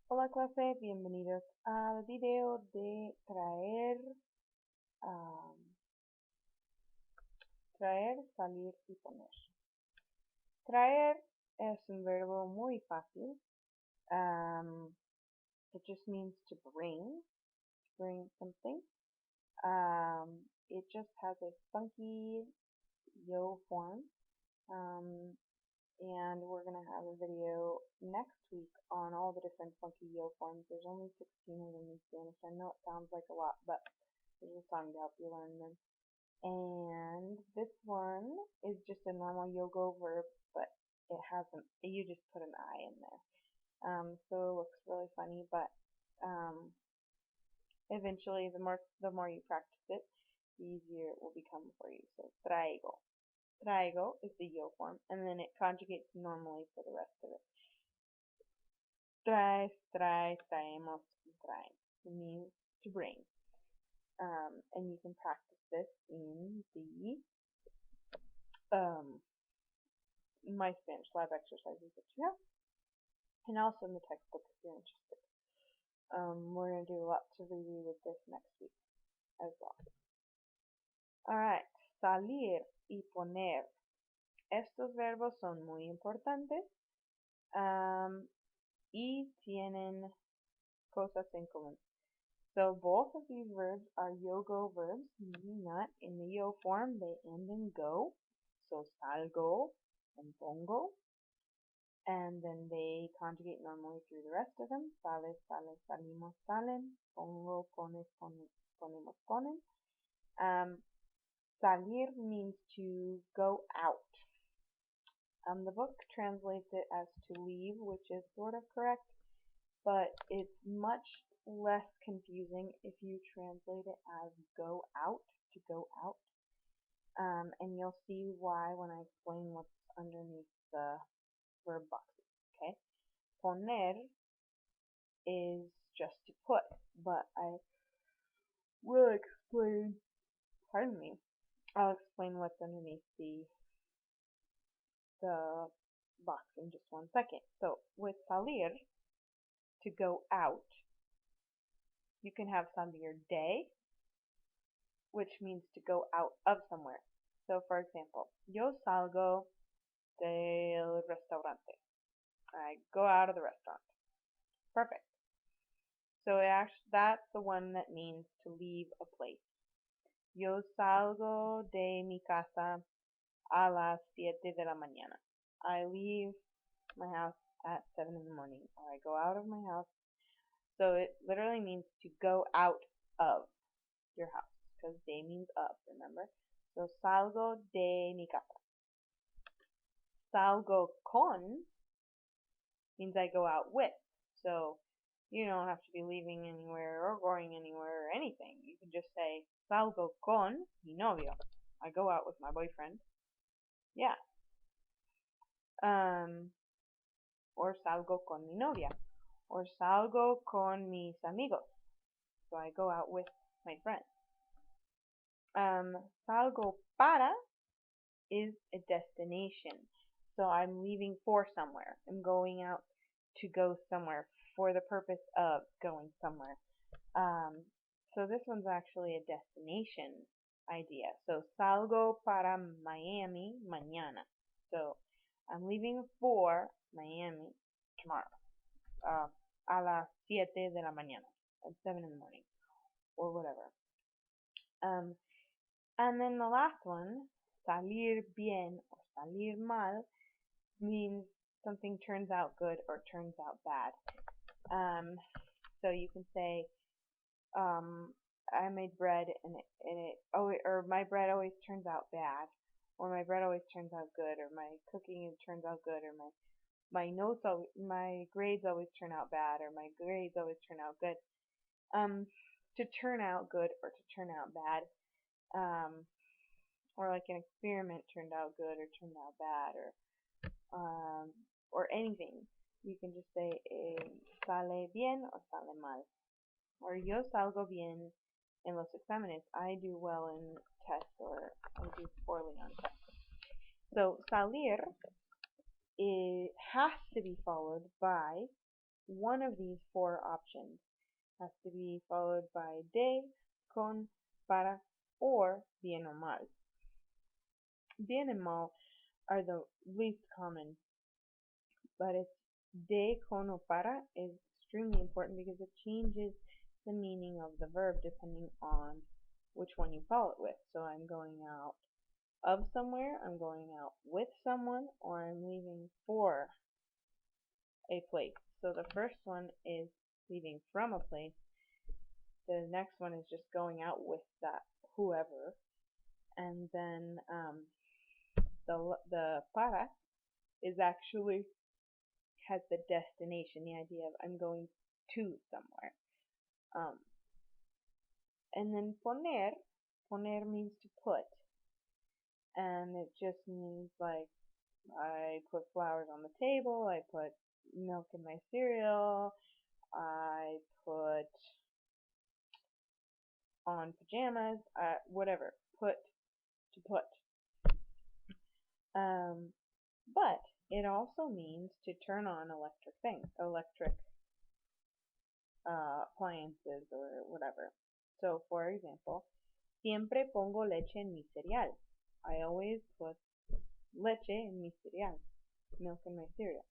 Hola clase, bienvenidos al video de am, traer, salir y poner. Traer es un verbo muy fácil. Um, it just means to bring something. It just has a funky yo form. Um, and we're going to have a video next week on all the different funky yo forms. There's only 16 of them in Spanish. I know it sounds like a lot, but there's a song to help you learn them. And this one is just a normal yogo verb, but it hasn't, you just put an I in there. So it looks really funny, but eventually the more you practice it, the easier it will become for you. So traigo. Traigo is the yo form, and then it conjugates normally for the rest of it. Traes, traes, traemos, traen. It means to bring. And you can practice this in the My Spanish lab exercises that you have, and also in the textbook if you're interested. We're going to do lots of review with this next week as well. Alright, salir y poner. Estos verbos son muy importantes y tienen cosas en común. So both of these verbs are yo-go verbs, meaning that in the yo form they end in go. So salgo and pongo. And then they conjugate normally through the rest of them. Sales, sales, salimos, salen. Pongo, pones, ponemos, ponen. Salir means to go out. The book translates it as to leave, which is sort of correct, but it's much less confusing if you translate it as go out, to go out. And you'll see why when I explain what's underneath the verb boxes. Okay? Poner is just to put, but I will explain, pardon me, I'll explain what's underneath the box in just one second. So with salir, to go out, you can have salir de, which means to go out of somewhere. So for example, yo salgo del restaurante. I go out of the restaurant. Perfect. So that's the one that means to leave a place. Yo salgo de mi casa a las 7 de la mañana. I leave my house at 7 in the morning, or I go out of my house. So it literally means to go out of your house, because de means of, remember? So salgo de mi casa. Salgo con means I go out with. So you don't have to be leaving anywhere or going anywhere or anything. You can just say salgo con mi novio. I go out with my boyfriend. Yeah. Or salgo con mi novia. Or salgo con mis amigos. So I go out with my friends. Salgo para is a destination. So I'm leaving for somewhere. I'm going out to go somewhere for the purpose of going somewhere. So this one's actually a destination idea. So salgo para Miami mañana. So I'm leaving for Miami tomorrow. A las 7 de la mañana. At 7 in the morning. Or whatever. And then the last one, salir bien or salir mal, means something turns out good or turns out bad. So you can say, I made bread or my bread always turns out bad, or my bread always turns out good, or my cooking turns out good, or my grades always turn out bad, or my grades always turn out good. To turn out good or to turn out bad, or like an experiment turned out good or turned out bad, or anything. You can just say sale bien or sale mal. Or yo salgo bien en los exámenes. I do well in tests, or I do poorly on tests. So salir, it has to be followed by one of these four options has to be followed by de, con, para, or bien o mal. Bien and mal are the least common, but it's de, con, or para is extremely important because it changes the meaning of the verb depending on which one you follow it with. So I'm going out of somewhere, I'm going out with someone, or I'm leaving for a place. So the first one is leaving from a place. The next one is just going out with that whoever. And then the para is actually has the destination, the idea of I'm going to somewhere. And then poner means to put, and it just means like I put flowers on the table, I put milk in my cereal, I put on pajamas, whatever, to put. But it also means to turn on electric things, electric appliances or whatever. So, for example, siempre pongo leche en mi cereal. I always put leche en mi cereal, milk in my cereal.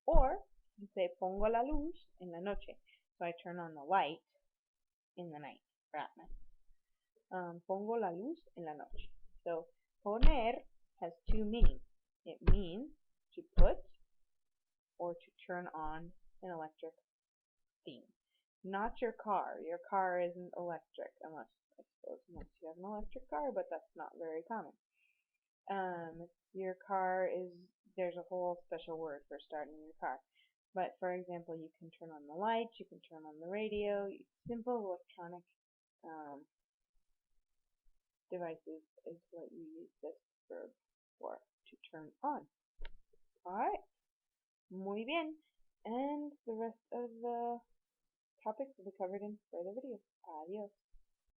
Or you say pongo la luz en la noche. So I turn on the light in the night, or at night. Pongo la luz en la noche. So poner has two meanings. It means to put or to turn on an electric theme. Not your car. Your car isn't electric unless you have an electric car, but that's not very common. Your car is, there's a whole special word for starting your car. But for example, you can turn on the lights, you can turn on the radio, simple electronic devices is what you use this verb for, to turn on. Alright, muy bien. And the rest of the topics will be covered in further videos. Adios.